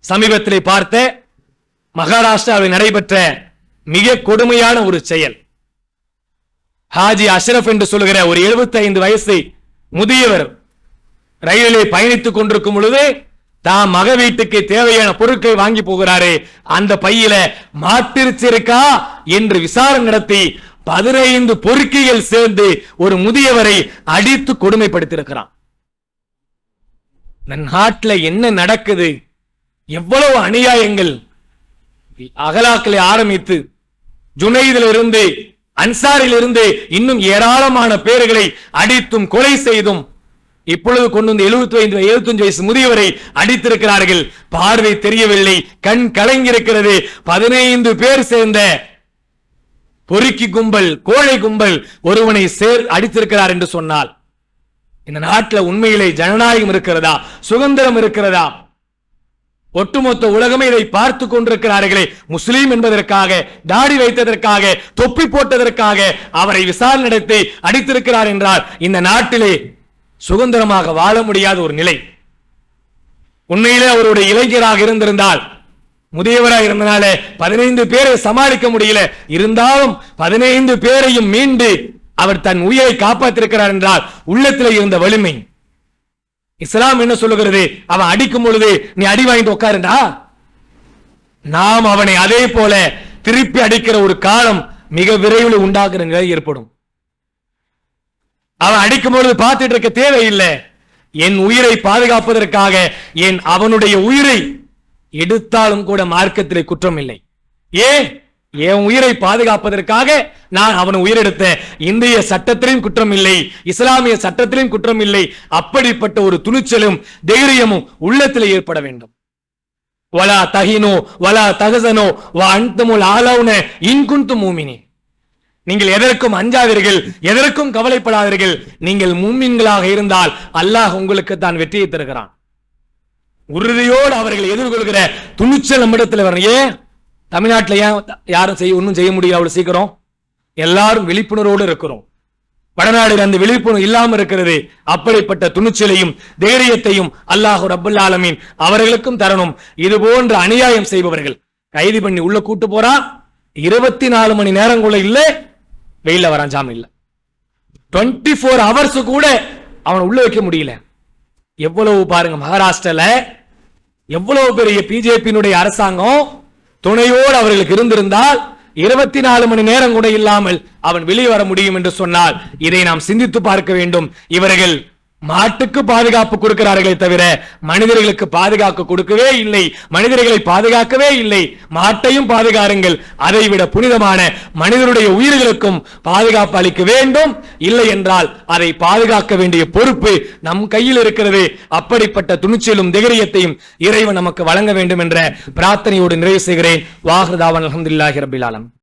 சமீபத்திலே பார்த்த மகாராஷ்டிராவில் நடைபெற்ற மிக கொடுமையான ஒரு செயல். ஹாஜி அஷ்ரப் என்று சொல்லுகிற ஒரு 75 வயசு முதியவர் ரயிலிலே பயணித்துக் கொண்டிருக்கும் பொழுது தாம் மக வீட்டுக்கு தேவையான பொருட்களை வாங்கி போகிறாரு. அந்த பையில மாட்டிருச்சி இருக்கா என்று விசாரணை நடத்தி 15 பொறுக்கிகள் சேர்ந்து ஒரு முதியவரை அடித்து கொடுமைப்படுத்தியிருக்கிறான். நாட்டில் என்ன நடக்குது? எவ்வளவு அநியாயங்கள்! அகலாக்களை ஆரம்பித்து ஜுனைதில் இருந்து அன்சாரில் இருந்து இன்னும் ஏராளமான பேர்களை அடித்தும் கொலை செய்தும் இப்பொழுது கொண்டு வந்து 75 வயசு முதியவரை அடித்திருக்கிறார்கள். பார்வை தெரியவில்லை, கண் கலங்கியிருக்கிறது. 15 பேர் சேர்ந்த பொறுக்கி கும்பல், கோழை கும்பல் ஒருவனை அடித்திருக்கிறார் என்று சொன்னால் இந்த நாட்டில் உண்மையிலே ஜனநாயகம் இருக்கிறதா? சுதந்திரம் இருக்கிறதா? ஒட்டுமொத்த உலகமே இதை பார்த்து கொண்டிருக்கிறார்களே. முஸ்லீம் என்பதற்காக, தாடி வைத்ததற்காக, தொப்பி போட்டதற்காக அவரை விசாரணை நடத்தி அடித்திருக்கிறார் என்றால் இந்த நாட்டிலே சுதந்திரமாக வாழ முடியாத ஒரு நிலை. உண்மையிலே அவருடைய இளைஞராக இருந்திருந்தால், முதியவராக இருந்தனால 15 பேரை சமாளிக்க முடியல, இருந்தாலும் 15 பேரையும் மீண்டு அவர் தன் உயிரை காப்பாற்றிருக்கிறார் என்றால் உள்ளத்தில் இருந்த வலிமை. இஸ்லாம் என்ன சொல்லுகிறது? அவன் அடிக்கும் பொழுது நீ அடி வாங்கிட்டு உட்காருண்டா. நாம் அவனை அதே போல திருப்பி அடிக்கிற ஒரு காலம் மிக விரைவில் உண்டாக்குற நிலை ஏற்படும். அவன் அடிக்கும் பொழுது பார்த்துட்டு இருக்க தேவையில்லை. என் உயிரை பாதுகாப்பதற்காக அவனுடைய உயிரை எடுத்தாலும் கூட மார்க்கத்திலே குற்றம் இல்லை. என் உயிரை பாதுகாப்பதற்காக நான் அவன் உயிரெடுத்த இந்திய சட்டத்திலும் குற்றம் இல்லை, இஸ்லாமிய சட்டத்திலும் குற்றம் இல்லை. அப்படிப்பட்ட ஒரு துணிச்சலும் தைரியமும் உள்ளத்தில் ஏற்பட வேண்டும். வலா தஹினு வலா தஹஸனு வ அன்துமுல் ஆலவுன இன் குன்தும் மூமினீன். நீங்கள் எதற்கும் அஞ்சாதீர்கள், எதற்கும் கவலைப்படாதீர்கள். நீங்கள் மூமின்களாக இருந்தால் அல்லாஹ் உங்களுக்கு தான் வெற்றியை தருகிறான். உறுதியோடு அவர்கள் எதிர்கொள்கிற துணிச்சல் நம்மிடத்தில் வரணும். ஏன் தமிழ்நாட்டில் யாரும் ஒன்னும் செய்ய முடியல அவ்வளவு சீக்கிரம்? எல்லாரும் விழிப்புணர்வோடு இருக்கிறோம். வடநாடு அந்த விழிப்புணர்வு இல்லாமல் இருக்கிறது. அப்படிப்பட்ட துணிச்சலையும் தைரியத்தையும் அல்லாஹ் ரப்பல் ஆலமீன் அவர்களுக்கும் தரணும். இது போன்ற அநியாயம் செய்பவர்கள் கைது பண்ணி உள்ள கூட்டு போறா, 24 மணி நேரங்குள்ள இல்ல, வெயில வரான், ஜாமீன் இல்ல, 24 hours கூட அவன் உள்ள வைக்க முடியல. எவ்வளவு பாருங்க, மகாராஷ்டிரால எவ்வளவு பெரிய பிஜேபியினுடைய அரசாங்கம் துணையோடு அவர்களுக்கு இருந்திருந்தால் 24 மணி நேரம் கூட இல்லாமல் அவன் வெளியே வர முடியும் என்று சொன்னால் இதை நாம் சிந்தித்து பார்க்க வேண்டும். இவர்கள் மாட்டுக்கு பாதுகாப்பு கொடுக்கிறார்களே தவிர மனிதர்களுக்கு பாதுகாப்பு கொடுக்கவே இல்லை, மனிதர்களை பாதுகாக்கவே இல்லை. மாட்டையும் பாதுகாருங்கள், அதைவிட புனிதமான மனிதனுடைய உயிர்களுக்கும் பாதுகாப்பு அளிக்க வேண்டும். இல்லை என்றால் அதை பாதுகாக்க வேண்டிய பொறுப்பு நம் கையில் இருக்கிறது. அப்படிப்பட்ட துணிச்சலும் தைரியத்தையும் இறைவன் நமக்கு வழங்க வேண்டும் என்ற பிரார்த்தனையோடு நிறைவு செய்கிறேன். வாஹிர் தாவான் அல்ஹம்துலில்லாஹி ரப்பில் ஆலமீன்.